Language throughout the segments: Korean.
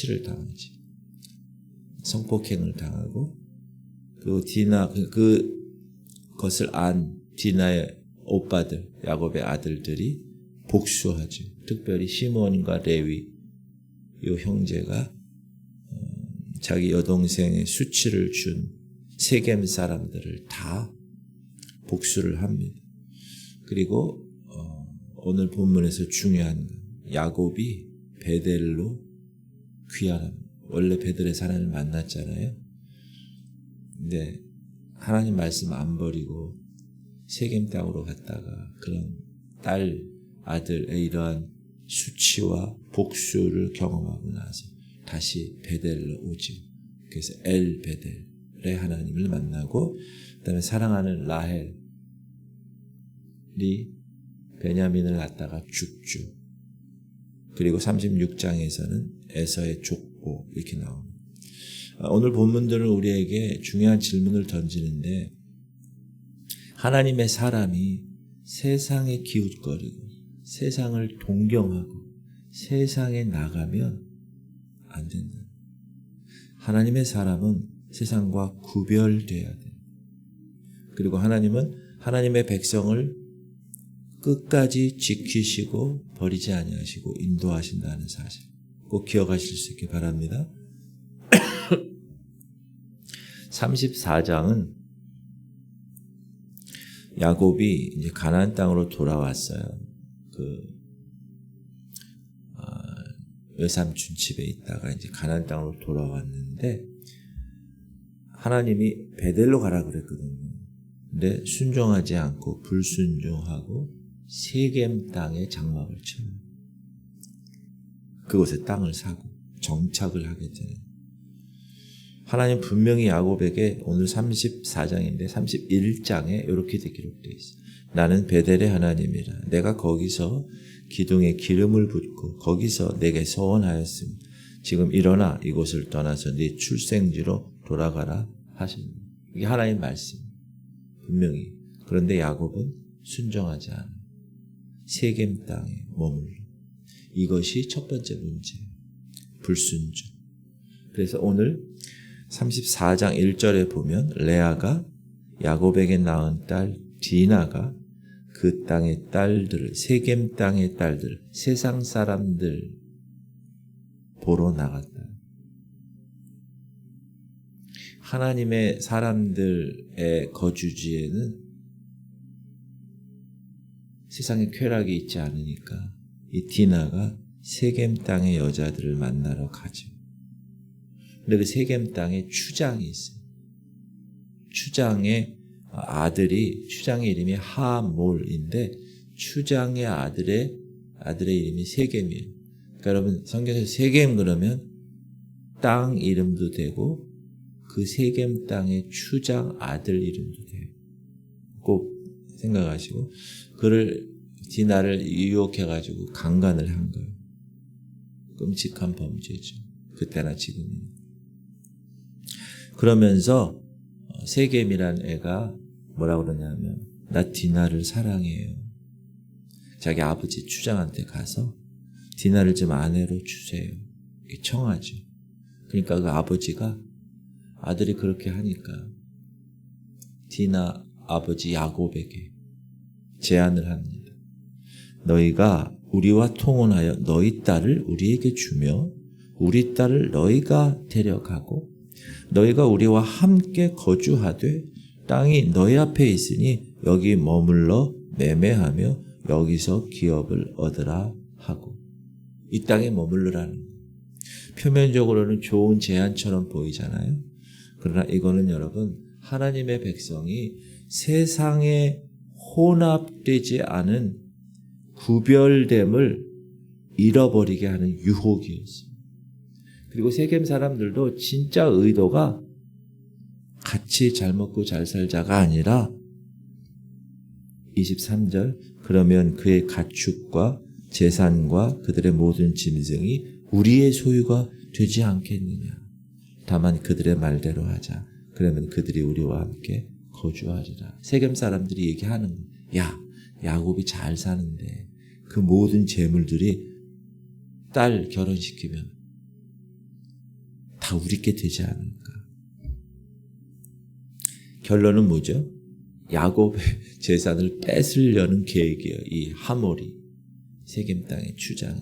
수치를 당하지. 성폭행을 당하고, 그리고 그것을 안 디나의 오빠들, 야곱의 아들들이 복수하죠. 특별히 시몬과 레위, 이 형제가 자기 여동생의 수치를 준 세겜 사람들을 다 복수를 합니다. 그리고 오늘 본문에서 중요한 건 야곱이 베델로 귀환합니다. 원래 베델에서 하나님을 만났잖아요. 근데 하나님 말씀 안 버리고 세겜 땅으로 갔다가 그런 딸, 아들의 이러한 수치와 복수를 경험하고 나서 다시 베델로 오죠. 그래서 엘 베델의 하나님을 만나고, 그 다음에 사랑하는 라헬이 베냐민을 낳다가 죽죠. 그리고 36장에서는 에서의 족보 이렇게 나옵니다. 오늘 본문들은 우리에게 중요한 질문을 던지는데, 하나님의 사람이 세상에 기웃거리고 세상을 동경하고 세상에 나가면 안 된다. 하나님의 사람은 세상과 구별돼야 돼. 그리고 하나님은 하나님의 백성을 끝까지 지키시고 버리지 아니하시고 인도하신다는 사실 꼭 기억하실 수 있기 바랍니다. 34장은 야곱이 이제 가나안 땅으로 돌아왔어요. 외삼촌 집에 있다가 이제 가나안 땅으로 돌아왔는데, 하나님이 베델로 가라 그랬거든요. 근데 순종하지 않고 불순종하고 세겜 땅에 장막을 쳐요. 그곳에 땅을 사고 정착을 하게 되는. 하나님 분명히 야곱에게 오늘 34장인데 31장에 이렇게 기록되어 있어요. 나는 베델의 하나님이라. 내가 거기서 기둥에 기름을 붓고 거기서 내게 서원하였으니 지금 일어나 이곳을 떠나서 네 출생지로 돌아가라 하십니다. 이게 하나님의 말씀. 분명히. 그런데 야곱은 순종하지 않아요. 세겜 땅에 머물러. 이것이 첫 번째 문제예요. 불순종. 그래서 오늘 34장 1절에 보면 레아가 야곱에게 낳은 딸 디나가 그 땅의 딸들을, 세겜 땅의 딸들, 세상 사람들 보러 나갔다. 하나님의 사람들의 거주지에는 세상에 쾌락이 있지 않으니까 이 디나가 세겜 땅의 여자들을 만나러 가죠. 근데 그 세겜 땅에 추장이 있어요. 추장의 아들이, 추장의 이름이 하몰인데 추장의 아들의 이름이 세겜이에요. 그러니까 여러분 성경에서 세겜 그러면 땅 이름도 되고 그 세겜 땅의 추장 아들 이름도 돼요. 꼭 생각하시고, 그를 디나를 유혹해가지고 강간을 한 거예요. 끔찍한 범죄죠. 그때나 지금이나. 그러면서 세겜이란 애가 뭐라고 그러냐면 나 디나를 사랑해요. 자기 아버지 추장한테 가서 디나를 좀 아내로 주세요. 이렇게 청하죠. 그러니까 그 아버지가, 아들이 그렇게 하니까 디나 아버지 야곱에게 제안을 합니다. 너희가 우리와 통혼하여 너희 딸을 우리에게 주며 우리 딸을 너희가 데려가고 너희가 우리와 함께 거주하되 땅이 너희 앞에 있으니 여기 머물러 매매하며 여기서 기업을 얻으라 하고. 이 땅에 머물르라는 거예요. 표면적으로는 좋은 제안처럼 보이잖아요. 그러나 이거는 여러분 하나님의 백성이 세상에 혼합되지 않은 구별됨을 잃어버리게 하는 유혹이었어요. 그리고 세겜 사람들도 진짜 의도가 같이 잘 먹고 잘 살자가 아니라 23절 그러면 그의 가축과 재산과 그들의 모든 짐승이 우리의 소유가 되지 않겠느냐. 다만 그들의 말대로 하자. 그러면 그들이 우리와 함께 거주하리라. 세겜 사람들이 얘기하는 거예요. 야, 야곱이 잘 사는데 그 모든 재물들이 딸 결혼시키면 다 우리께 되지 않을까. 결론은 뭐죠? 야곱의 재산을 뺏으려는 계획이에요. 이 하몰이 세겜 땅의 주장이.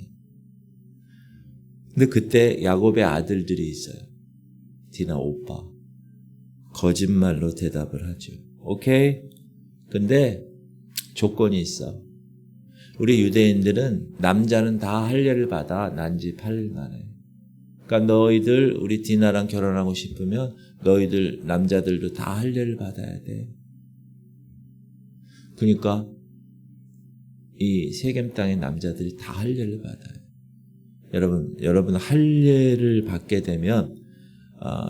근데 그때 야곱의 아들들이 있어요. 디나 오빠. 거짓말로 대답을 하죠. 오케이. 근데 조건이 있어. 우리 유대인들은 남자는 다 할례를 받아 난 지 8일 만에. 그러니까 너희들 우리 디나랑 결혼하고 싶으면 너희들 남자들도 다 할례를 받아야 돼. 그러니까 이 세겜 땅의 남자들이 다 할례를 받아요. 여러분 할례를 받게 되면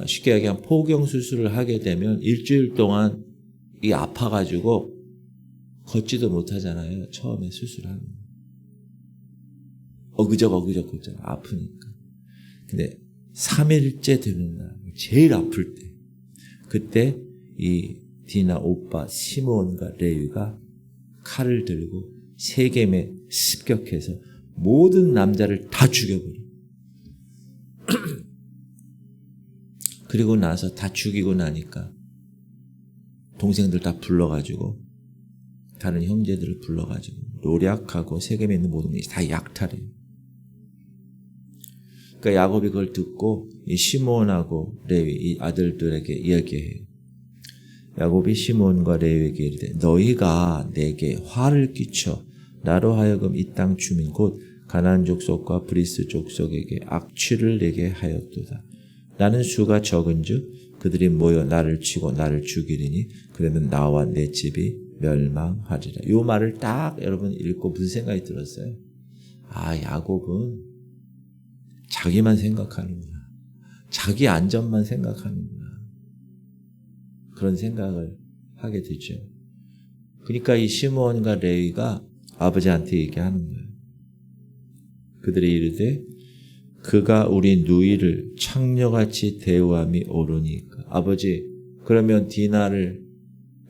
쉽게 얘기하면 포경 수술을 하게 되면 일주일 동안 이 아파가지고 걷지도 못하잖아요. 처음에 수술하면 어그적 걷잖아. 아프니까. 근데 3일째 되는 날 제일 아플 때 그때 이 디나 오빠 시몬과 레위가 칼을 들고 세겜에 습격해서 모든 남자를 다 죽여버려. 그리고 나서 다 죽이고 나니까 동생들 다 불러가지고 다른 형제들을 불러가지고 노략하고 세겜에 있는 모든 게 다 약탈해요. 그러니까 야곱이 그걸 듣고 이 시몬하고 레위 이 아들들에게 이야기해요. 야곱이 시몬과 레위에게 이르되 너희가 내게 화를 끼쳐 나로 하여금 이 땅 주민 곧 가나안 족속과 브리스 족속에게 악취를 내게 하였도다. 나는 수가 적은즉 그들이 모여 나를 치고 나를 죽이리니 그러면 나와 내 집이 멸망하리라. 이 말을 딱 여러분 읽고 무슨 생각이 들었어요? 야곱은 자기만 생각하는구나. 자기 안전만 생각하는구나. 그런 생각을 하게 되죠. 그러니까 이 시므온과 레위가 아버지한테 얘기하는 거예요. 그들이 이르되 그가 우리 누이를 창녀같이 대우함이 옳으니까. 아버지, 그러면 디나를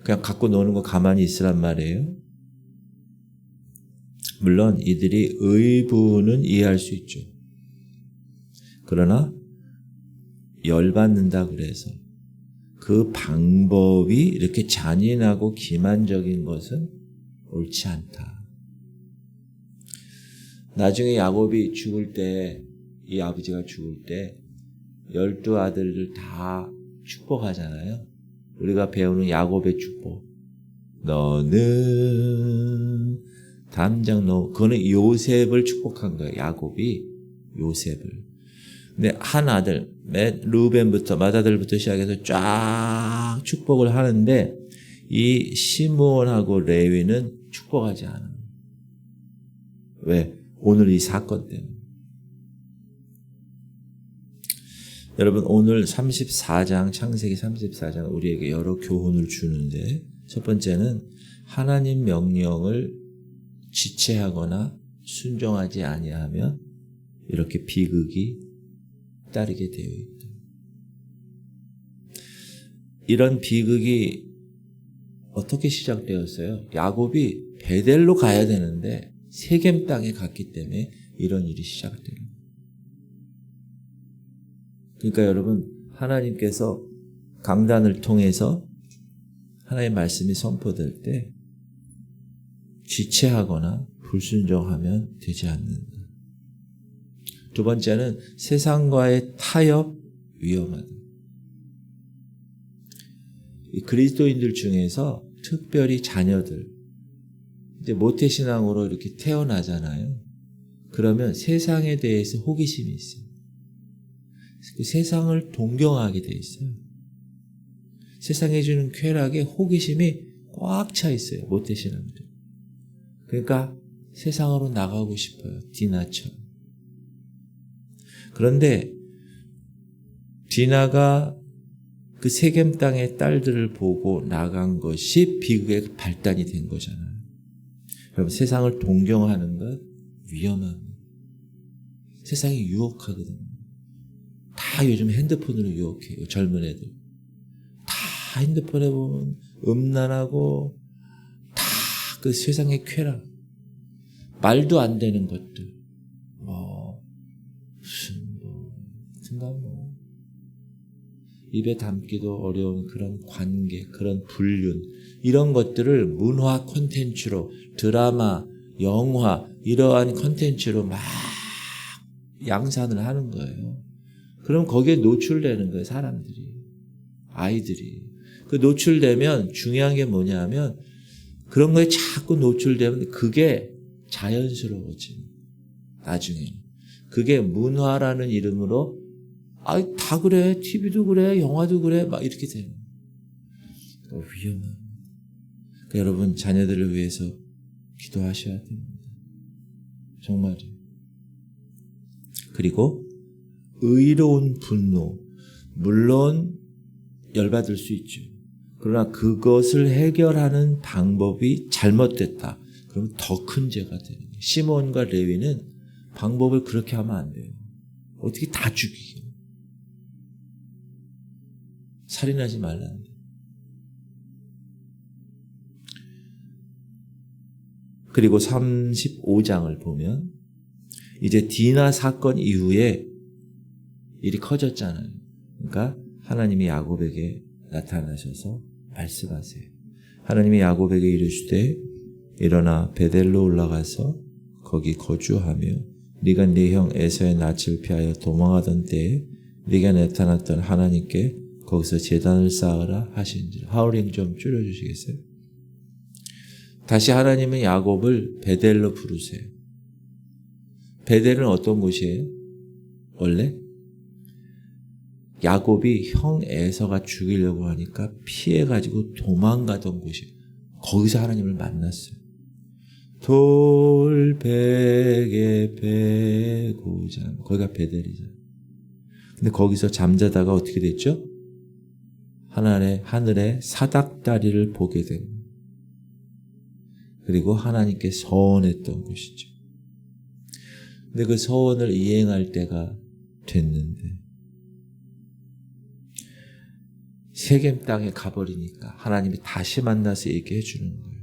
그냥 갖고 노는 거 가만히 있으란 말이에요? 물론 이들이 의부는 이해할 수 있죠. 그러나 열받는다 그래서 그 방법이 이렇게 잔인하고 기만적인 것은 옳지 않다. 나중에 야곱이 죽을 때, 이 아버지가 죽을 때 12아들들 다 축복하잖아요. 우리가 배우는 야곱의 축복. 너는 담장 그거는 요셉을 축복한 거예요. 야곱이 요셉을. 근데 한 아들, 루벤부터 맏아들부터 시작해서 쫙 축복을 하는데 이 시므온하고 레위는 축복하지 않아요. 왜? 오늘 이 사건 때문에. 여러분 오늘 34장 창세기 34장 우리에게 여러 교훈을 주는데 첫 번째는 하나님 명령을 지체하거나 순종하지 아니하면 이렇게 비극이 따르게 되어 있다. 이런 비극이 어떻게 시작되었어요? 야곱이 베델로 가야 되는데 세겜 땅에 갔기 때문에 이런 일이 시작돼요. 그러니까 여러분 하나님께서 강단을 통해서 하나님의 말씀이 선포될 때 지체하거나 불순종하면 되지 않는다. 두 번째는 세상과의 타협 위험하다. 이 그리스도인들 중에서 특별히 자녀들 이제 모태신앙으로 이렇게 태어나잖아요. 그러면 세상에 대해서 호기심이 있어요. 그 세상을 동경하게 돼 있어요. 세상에 주는 쾌락에 호기심이 꽉 차 있어요. 모태신앙들. 그러니까 세상으로 나가고 싶어요. 디나처럼. 그런데 디나가 그 세겜 땅의 딸들을 보고 나간 것이 비극의 발단이 된 거잖아요. 여러분 세상을 동경하는 것 위험합니다. 세상이 유혹하거든요. 다 요즘 핸드폰으로 유혹해요. 젊은 애들. 다 핸드폰에 보면 음란하고 다 그 세상의 쾌락. 말도 안 되는 것들. 무슨 입에 담기도 어려운 그런 관계, 그런 불륜, 이런 것들을 문화 콘텐츠로, 드라마, 영화, 이러한 콘텐츠로 막 양산을 하는 거예요. 그럼 거기에 노출되는 거예요, 사람들이. 아이들이. 그 노출되면 중요한 게 뭐냐면 그런 거에 자꾸 노출되면 그게 자연스러워지는. 나중에. 그게 문화라는 이름으로 다 그래. TV도 그래. 영화도 그래. 막 이렇게 되는 거예요. 위험한. 그러니까 여러분 자녀들을 위해서 기도하셔야 됩니다. 정말이에요. 그리고 의로운 분노. 물론 열받을 수 있죠. 그러나 그것을 해결하는 방법이 잘못됐다. 그러면 더 큰 죄가 되는 거예요. 시몬과 레위는 방법을 그렇게 하면 안 돼요. 어떻게 다 죽이게. 살인하지 말라는데. 그리고 35장을 보면 이제 디나 사건 이후에 일이 커졌잖아요. 그러니까 하나님이 야곱에게 나타나셔서 말씀하세요. 하나님이 야곱에게 이르시되 일어나 베델로 올라가서 거기 거주하며 네가 네 형 에서의 낯을 피하여 도망하던 때에 네가 나타났던 하나님께 거기서 제단을 쌓으라 하신지라. 하울링 좀 줄여주시겠어요? 다시 하나님은 야곱을 베델로 부르세요. 베델은 어떤 곳이에요? 원래 야곱이 형 에서가 죽이려고 하니까 피해가지고 도망가던 곳이에요. 거기서 하나님을 만났어요. 돌베개 베고자. 거기가 베델이잖아요. 근데 거기서 잠자다가 어떻게 됐죠? 하늘에 사닥다리를 보게 된 거예요. 그리고 하나님께 서원했던 곳이죠. 근데 그 서원을 이행할 때가 됐는데 세겜 땅에 가버리니까 하나님이 다시 만나서 얘기해 주는 거예요.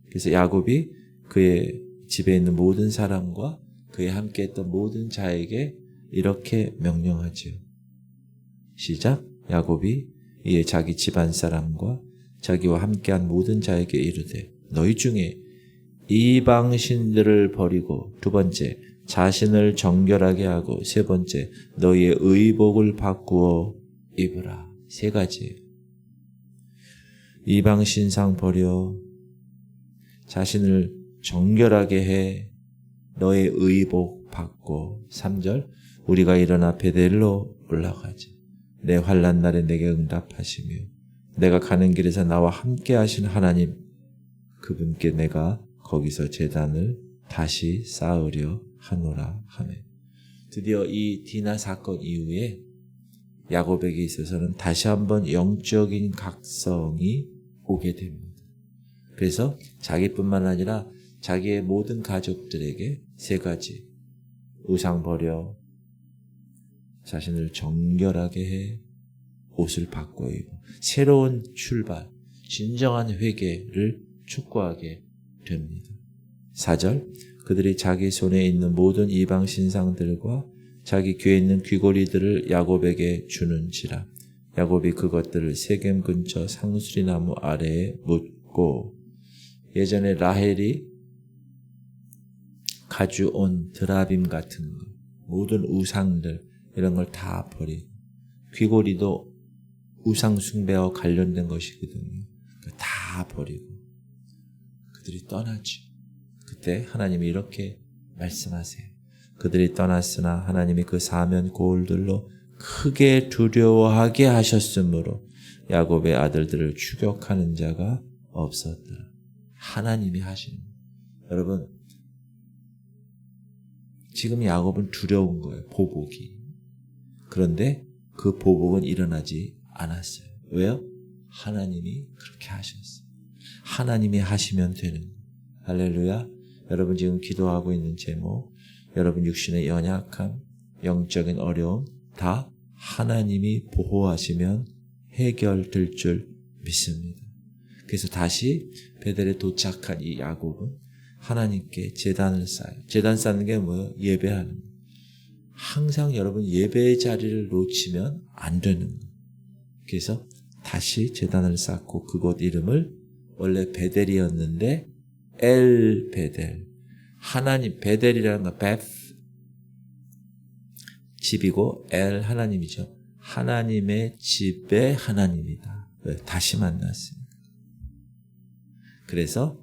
그래서 야곱이 그의 집에 있는 모든 사람과 그에 함께했던 모든 자에게 이렇게 명령하죠. 시작. 야곱이 이에 자기 집안 사람과 자기와 함께한 모든 자에게 이르되 너희 중에 이방 신들을 버리고, 두 번째 자신을 정결하게 하고, 세 번째 너희의 의복을 바꾸어 입으라. 세 가지예요. 이방 신상 버려, 자신을 정결하게 해, 너의 의복 바꿔. 3절 우리가 일어나 베델로 올라가지. 내 환난 날에 내게 응답하시며 내가 가는 길에서 나와 함께 하신 하나님 그분께 내가 거기서 제단을 다시 쌓으려 하노라 하네. 드디어 이 디나 사건 이후에 야곱에게 있어서는 다시 한번 영적인 각성이 오게 됩니다. 그래서 자기뿐만 아니라 자기의 모든 가족들에게 세 가지. 우상 버려, 자신을 정결하게 해, 옷을 바꿔 입어. 새로운 출발, 진정한 회개를 촉구하게 됩니다. 4절 그들이 자기 손에 있는 모든 이방 신상들과 자기 귀에 있는 귀고리들을 야곱에게 주는지라. 야곱이 그것들을 세겜 근처 상수리나무 아래에 묻고, 예전에 라헬이 가져온 드라빔 같은 거, 모든 우상들 이런 걸 다 버리고, 귀고리도 우상 숭배와 관련된 것이거든요. 다 버리고 그들이 떠나죠. 그때 하나님이 이렇게 말씀하세요. 그들이 떠났으나 하나님이 그 사면 고울들로 크게 두려워하게 하셨으므로 야곱의 아들들을 추격하는 자가 없었더라. 하나님이 하시는 거예요. 여러분, 지금 야곱은 두려운 거예요. 보복이. 그런데 그 보복은 일어나지 않았어요. 왜요? 하나님이 그렇게 하셨어요. 하나님이 하시면 되는 거예요. 할렐루야. 여러분 지금 기도하고 있는 제목, 여러분 육신의 연약함, 영적인 어려움 다 하나님이 보호하시면 해결될 줄 믿습니다. 그래서 다시 베델에 도착한 이 야곱은 하나님께 제단을 쌓아요. 제단 쌓는 게 뭐예요? 예배하는 거예요. 항상 여러분 예배의 자리를 놓치면 안 되는 거예요. 그래서 다시 제단을 쌓고 그곳 이름을 원래 베델이었는데 엘 베델. 하나님, 베델이라는 건 베스, 집이고 엘 하나님이죠. 하나님의 집의 하나님이다. 왜? 다시 만났습니다. 그래서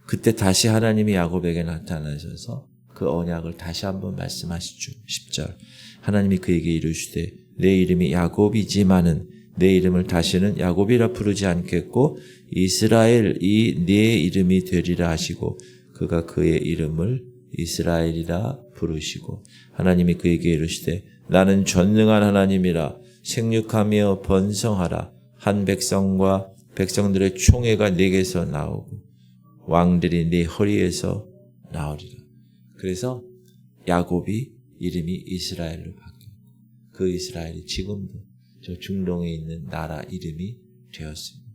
그때 다시 하나님이 야곱에게 나타나셔서 그 언약을 다시 한번 말씀하시죠. 10절. 하나님이 그에게 이르시되 내 이름이 야곱이지만은 내 이름을 다시는 야곱이라 부르지 않겠고 이스라엘이 네 이름이 되리라 하시고 그가 그의 이름을 이스라엘이라 부르시고 하나님이 그에게 이르시되 나는 전능한 하나님이라 생육하며 번성하라 한 백성과 백성들의 총회가 네게서 나오고 왕들이 네 허리에서 나오리라. 그래서 야곱이 이름이 이스라엘로 바뀌었고 그 이스라엘이 지금도 저 중동에 있는 나라 이름이 되었습니다.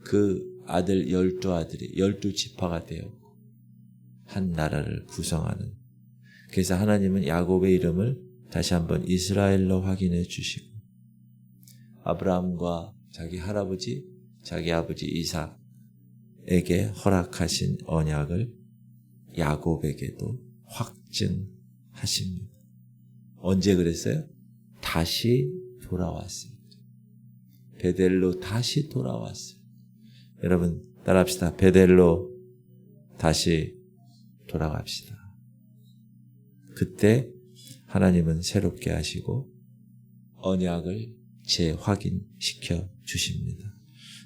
그 아들 12아들이 12지파가 되었고 한 나라를 구성하는. 그래서 하나님은 야곱의 이름을 다시 한번 이스라엘로 확인해 주시고 아브라함과 자기 할아버지, 자기 아버지 이삭에게 허락하신 언약을 야곱에게도 확증하십니다. 언제 그랬어요? 다시 돌아왔습니다. 베델로 다시 돌아왔어요. 여러분 따라합시다. 베델로 다시 돌아갑시다. 그때 하나님은 새롭게 하시고 언약을 재확인시켜 주십니다.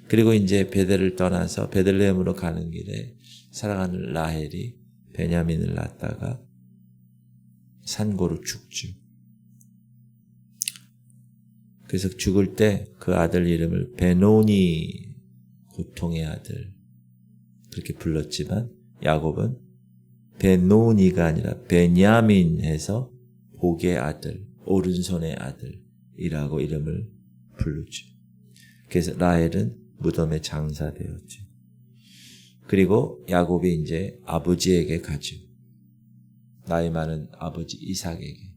그리고 이제 베델을 떠나서 베들레헴으로 가는 길에 사랑하는 라헬이 베냐민을 낳다가 산고로 죽죠. 그래서 죽을 때 그 아들 이름을 베노니, 고통의 아들 그렇게 불렀지만 야곱은 베노니가 아니라 베냐민 해서 복의 아들, 오른손의 아들이라고 이름을 부르죠. 그래서 라헬은 무덤에 장사되었죠. 그리고 야곱이 이제 아버지에게 가죠. 나이 많은 아버지 이삭에게.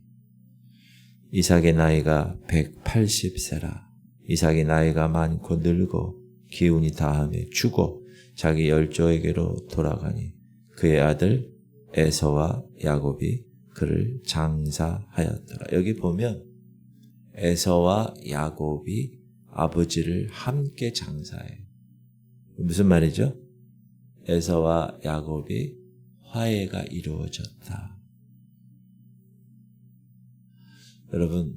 이삭의 나이가 180세라. 이삭의 나이가 많고 늙어 기운이 다하며 죽어 자기 열조에게로 돌아가니 그의 아들 에서와 야곱이 그를 장사하였더라. 여기 보면 에서와 야곱이 아버지를 함께 장사해요. 무슨 말이죠? 에서와 야곱이 화해가 이루어졌다. 여러분,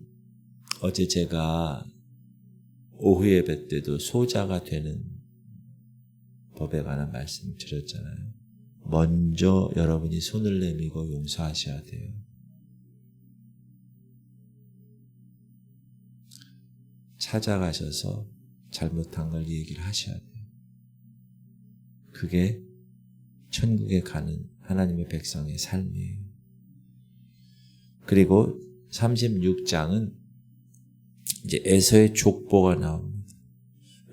어제 제가 오후 예배 때도 소자가 되는 법에 관한 말씀 드렸잖아요. 먼저 여러분이 손을 내밀고 용서하셔야 돼요. 찾아가셔서 잘못한 걸 얘기를 하셔야 돼요. 그게 천국에 가는 하나님의 백성의 삶이에요. 그리고 36장은 이제 에서의 족보가 나옵니다.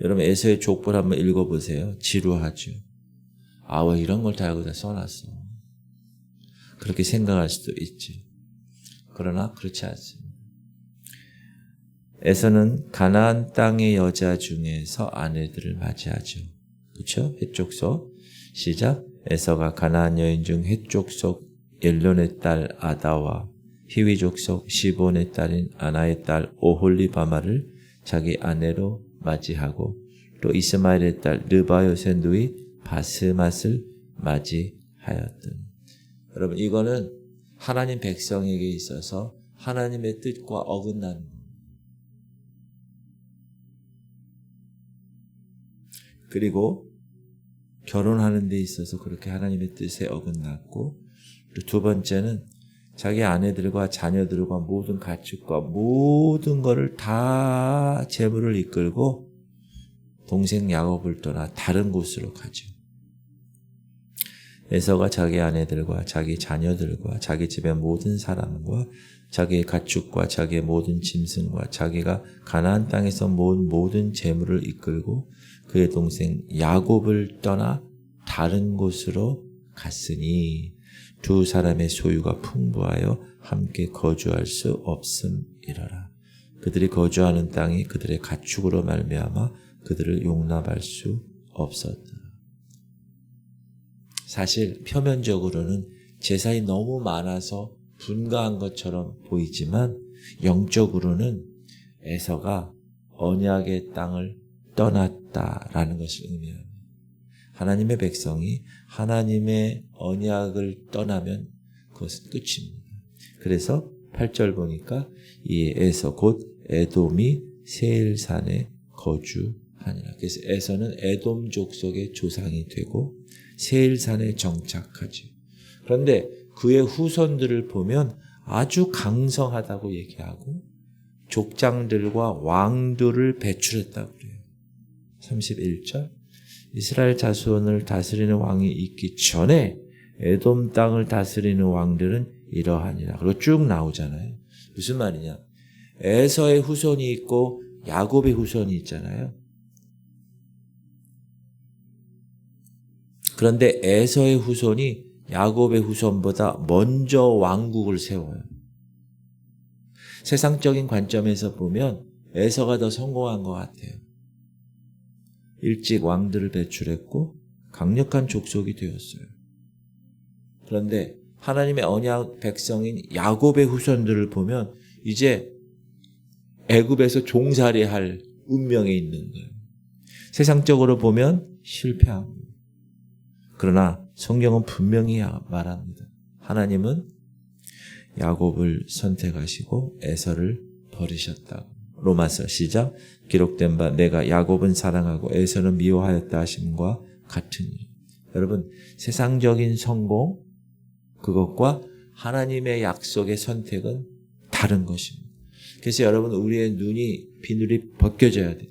여러분 에서의 족보를 한번 읽어보세요. 지루하죠. 왜 이런 걸 다 여기다 써놨어. 그렇게 생각할 수도 있지. 그러나 그렇지 않습니다. 에서는 가나안 땅의 여자 중에서 아내들을 맞이하죠. 그렇죠? 헷족속. 시작. 에서가 가나안 여인 중 헷족속 엘론의 딸 아다와 히위 족속 시본의 딸인 아나의 딸 오홀리바마를 자기 아내로 맞이하고 또 이스마엘의 딸 르바요의 누이 바스맛을 맞이하였던. 여러분 이거는 하나님 백성에게 있어서 하나님의 뜻과 어긋나는 겁니다. 그리고 결혼하는 데 있어서 그렇게 하나님의 뜻에 어긋났고 두 번째는 자기 아내들과 자녀들과 모든 가축과 모든 것을 다 재물을 이끌고 동생 야곱을 떠나 다른 곳으로 가죠. 에서가 자기 아내들과 자기 자녀들과 자기 집의 모든 사람과 자기의 가축과 자기의 모든 짐승과 자기가 가나안 땅에서 모은 모든 재물을 이끌고 그의 동생 야곱을 떠나 다른 곳으로 갔으니 두 사람의 소유가 풍부하여 함께 거주할 수 없음이러라. 그들이 거주하는 땅이 그들의 가축으로 말미암아 그들을 용납할 수 없었다. 사실 표면적으로는 제사이 너무 많아서 분가한 것처럼 보이지만 영적으로는 에서가 언약의 땅을 떠났다라는 것을 의미합니다. 하나님의 백성이 하나님의 언약을 떠나면 그것은 끝입니다. 그래서 8절 보니까 이 에서 곧 에돔이 세일산에 거주하니라. 그래서 에서는 에돔 족속의 조상이 되고 세일산에 정착하지. 그런데 그의 후손들을 보면 아주 강성하다고 얘기하고 족장들과 왕들을 배출했다고 그래요. 31절 이스라엘 자손을 다스리는 왕이 있기 전에 에돔 땅을 다스리는 왕들은 이러하니라. 그리고 쭉 나오잖아요. 무슨 말이냐? 에서의 후손이 있고 야곱의 후손이 있잖아요. 그런데 에서의 후손이 야곱의 후손보다 먼저 왕국을 세워요. 세상적인 관점에서 보면 에서가 더 성공한 것 같아요. 일찍 왕들을 배출했고 강력한 족속이 되었어요. 그런데 하나님의 언약 백성인 야곱의 후손들을 보면 이제 애굽에서 종살이할 운명에 있는 거예요. 세상적으로 보면 실패하고. 그러나 성경은 분명히 말합니다. 하나님은 야곱을 선택하시고 에서를 버리셨다고. 로마서 시작. 기록된 바 내가 야곱은 사랑하고 에서는 미워하였다 하심과 같으니. 여러분, 세상적인 성공 그것과 하나님의 약속의 선택은 다른 것입니다. 그래서 여러분, 우리의 눈이 비늘이 벗겨져야 돼요.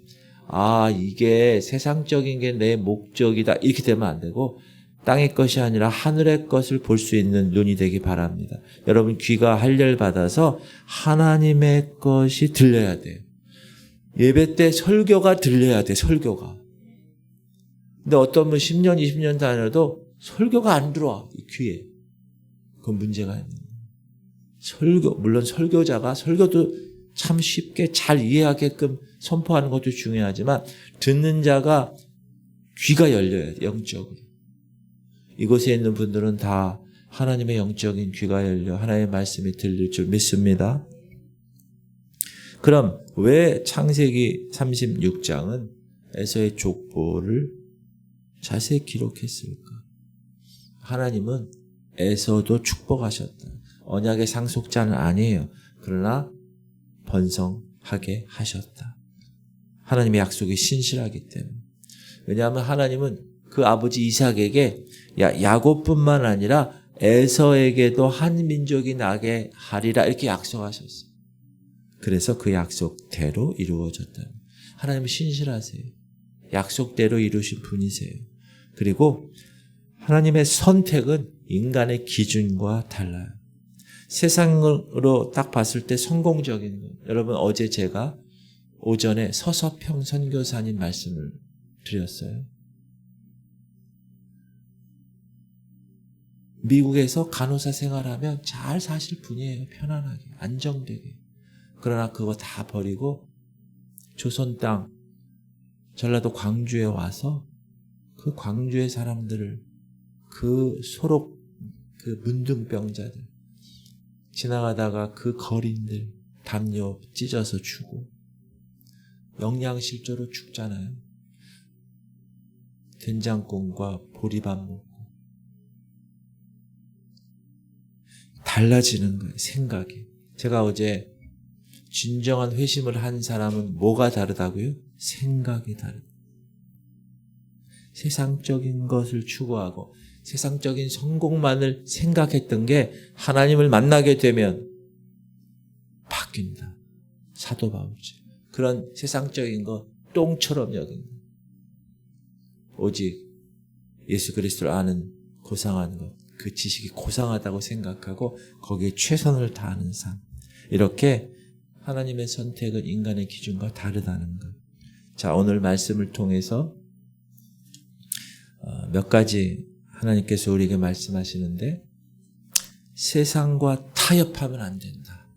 아, 이게 세상적인 게 내 목적이다 이렇게 되면 안 되고 땅의 것이 아니라 하늘의 것을 볼 수 있는 눈이 되기 바랍니다. 여러분, 귀가 할례받아서 하나님의 것이 들려야 돼요. 예배 때 설교가 들려야 돼, 설교가. 근데 어떤 분 10년, 20년 다녀도 설교가 안 들어와, 이 귀에. 그건 문제가 있는 거예요. 설교, 물론 설교자가 설교도 참 쉽게 잘 이해하게끔 선포하는 것도 중요하지만 듣는 자가 귀가 열려야 돼, 영적으로. 이곳에 있는 분들은 다 하나님의 영적인 귀가 열려 하나님의 말씀이 들릴 줄 믿습니다. 그럼 왜 창세기 36장은 에서의 족보를 자세히 기록했을까? 하나님은 에서도 축복하셨다. 언약의 상속자는 아니에요. 그러나 번성하게 하셨다. 하나님의 약속이 신실하기 때문에. 왜냐하면 하나님은 그 아버지 이삭에게 야곱뿐만 아니라 에서에게도 한 민족이 나게 하리라 이렇게 약속하셨어요. 그래서 그 약속대로 이루어졌다. 하나님은 신실하세요. 약속대로 이루신 분이세요. 그리고 하나님의 선택은 인간의 기준과 달라요. 세상으로 딱 봤을 때 성공적인 것. 여러분, 어제 제가 오전에 서서평 선교사님 말씀을 드렸어요. 미국에서 간호사 생활하면 잘 사실 분이에요. 편안하게, 안정되게. 그러나 그거 다 버리고 조선 땅, 전라도 광주에 와서 그 광주의 사람들을, 그 소록, 그 문둥병자들, 지나가다가 그 거린들 담요 찢어서 주고 영양실조로 죽잖아요. 된장국과 보리밥 먹고. 달라지는 거예요, 생각이. 제가 어제 진정한 회심을 한 사람은 뭐가 다르다고요? 생각이 다르다. 세상적인 것을 추구하고 세상적인 성공만을 생각했던 게 하나님을 만나게 되면 바뀐다. 사도 바울처럼. 그런 세상적인 거 똥처럼 여긴다. 오직 예수 그리스도를 아는 고상한 것, 그 지식이 고상하다고 생각하고 거기에 최선을 다하는 삶. 이렇게 하나님의 선택은 인간의 기준과 다르다는 것. 자, 오늘 말씀을 통해서 몇 가지 하나님께서 우리에게 말씀하시는데, 세상과 타협하면 안 된다.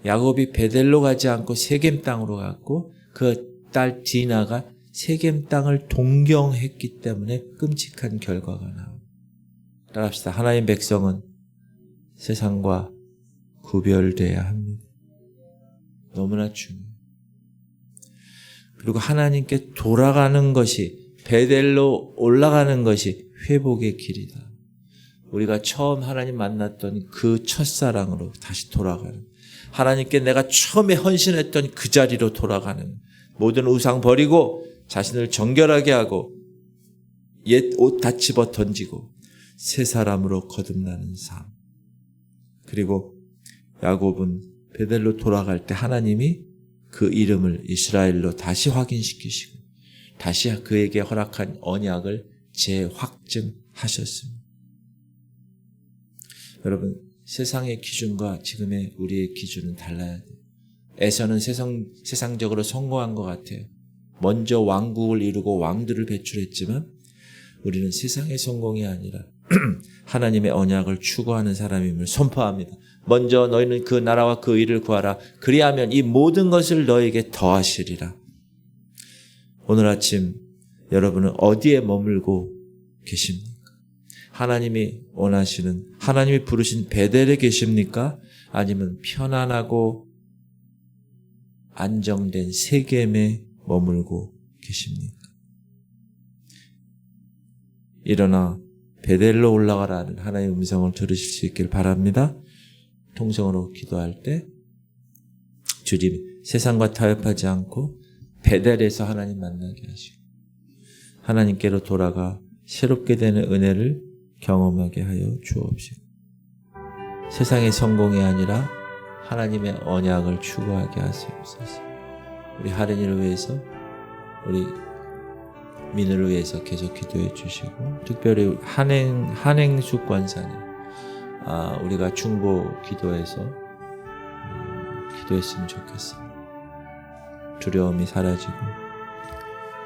야곱이 베델로 가지 않고 세겜 땅으로 갔고 그 딸 디나가 세겜 땅을 동경했기 때문에 끔찍한 결과가 나옵니다. 따라합시다. 하나님 백성은 세상과 구별돼야 합니다. 너무나 중요해요. 그리고 하나님께 돌아가는 것이, 베델로 올라가는 것이 회복의 길이다. 우리가 처음 하나님 만났던 그 첫사랑으로 다시 돌아가는, 하나님께 내가 처음에 헌신했던 그 자리로 돌아가는, 모든 우상 버리고 자신을 정결하게 하고 옛 옷 다 집어 던지고 새 사람으로 거듭나는 삶. 그리고 야곱은 베델로 돌아갈 때 하나님이 그 이름을 이스라엘로 다시 확인시키시고 다시 그에게 허락한 언약을 재확증하셨습니다. 여러분, 세상의 기준과 지금의 우리의 기준은 달라야 돼요. 에서는 세상적으로 성공한 것 같아요. 먼저 왕국을 이루고 왕들을 배출했지만 우리는 세상의 성공이 아니라 하나님의 언약을 추구하는 사람임을 선포합니다. 먼저 너희는 그 나라와 그 의를 구하라. 그리하면 이 모든 것을 너에게 더하시리라. 오늘 아침 여러분은 어디에 머물고 계십니까? 하나님이 원하시는, 하나님이 부르신 베델에 계십니까? 아니면 편안하고 안정된 세겜에 머물고 계십니까? 일어나 베델로 올라가라는 하나님의 음성을 들으실 수 있길 바랍니다. 통성으로 기도할 때 주님, 세상과 타협하지 않고 베델에서 하나님 만나게 하시고 하나님께로 돌아가 새롭게 되는 은혜를 경험하게 하여 주옵시고, 세상의 성공이 아니라 하나님의 언약을 추구하게 하시옵소서. 우리 하린이를 위해서, 우리 민우를 위해서 계속 기도해 주시고, 특별히 한행숙 권사님, 우리가 중보 기도해서 기도했으면 좋겠습니다. 두려움이 사라지고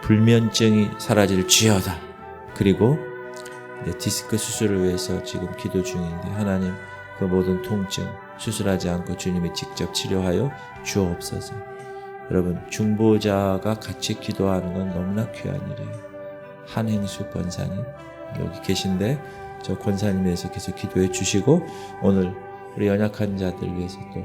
불면증이 사라질지어다. 그리고 디스크 수술을 위해서 지금 기도 중인데 하나님 그 모든 통증 수술하지 않고 주님이 직접 치료하여 주옵소서. 여러분, 중보자가 같이 기도하는 건 너무나 귀한 일이에요. 한행숙 권사님 여기 계신데 저 권사님 위해서 계속 기도해 주시고 오늘 우리 연약한 자들 위해서 또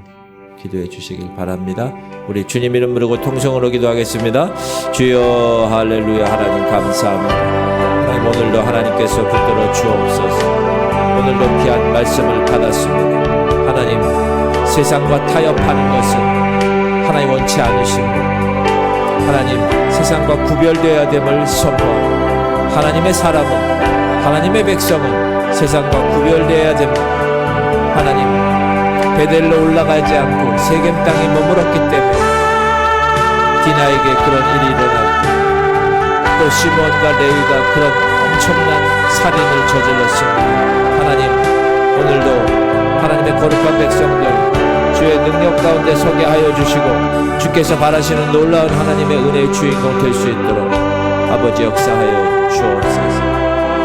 기도해 주시길 바랍니다. 우리 주님 이름 부르고 통성으로 기도하겠습니다. 주여 할렐루야. 하나님 감사합니다. 하나님 오늘도 하나님께서 붙들어 주옵소서. 오늘도 귀한 말씀을 받았습니다. 하나님, 세상과 타협하는 것은 하나님 원치 않으시고 하나님 세상과 구별되어야 됨을 선포하고 하나님의 사람은, 하나님의 백성은 세상과 구별되어야 됩니다. 하나님, 베델로 올라가지 않고 세겜 땅에 머물렀기 때문에 디나에게 그런 일이 일어났고 또 시몬과 레위가 그런 엄청난 살인을 저질렀습니다. 하나님, 오늘도 하나님의 거룩한 백성들 주의 능력 가운데 서게 하여 주시고 주께서 바라시는 놀라운 하나님의 은혜의 주인공 될 수 있도록 아버지 역사하여 주옵소서.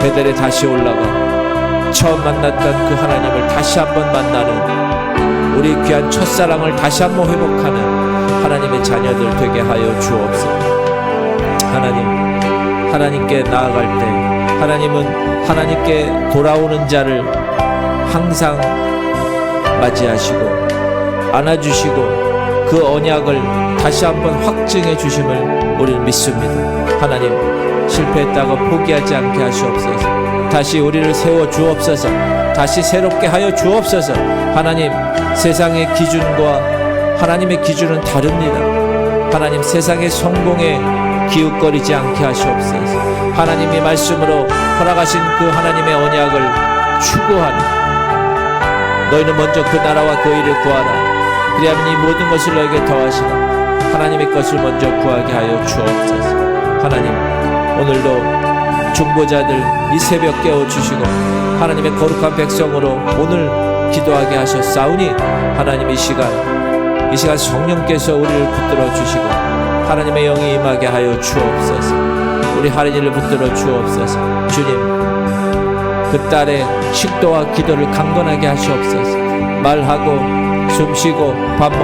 베델에 다시 올라가 처음 만났던 그 하나님을 다시 한번 만나는, 우리 귀한 첫사랑을 다시 한번 회복하는 하나님의 자녀들 되게 하여 주옵소서. 하나님, 하나님께 나아갈 때 하나님은 하나님께 돌아오는 자를 항상 맞이하시고 안아주시고 그 언약을 다시 한번 확증해 주심을 우리는 믿습니다. 하나님, 실패했다고 포기하지 않게 하시옵소서. 다시 우리를 세워 주옵소서. 다시 새롭게 하여 주옵소서. 하나님, 세상의 기준과 하나님의 기준은 다릅니다. 하나님, 세상의 성공에 기웃거리지 않게 하시옵소서. 하나님의 말씀으로 허락하신 그 하나님의 언약을 추구하는, 너희는 먼저 그 나라와 그 의를 구하라. 그리하면 이 모든 것을 너에게 더하시라. 하나님의 것을 먼저 구하게 하여 주옵소서. 하나님, 오늘도 중보자들 이 새벽 깨워주시고 하나님의 거룩한 백성으로 오늘 기도하게 하셨사오니 하나님 이 시간 성령께서 우리를 붙들어 주시고 하나님의 영이 임하게 하여 주옵소서. 우리 하린이를 붙들어 주옵소서. 주님, 그 딸의 식도와 기도를 강건하게 하시옵소서. 말하고 숨쉬고 밥 먹는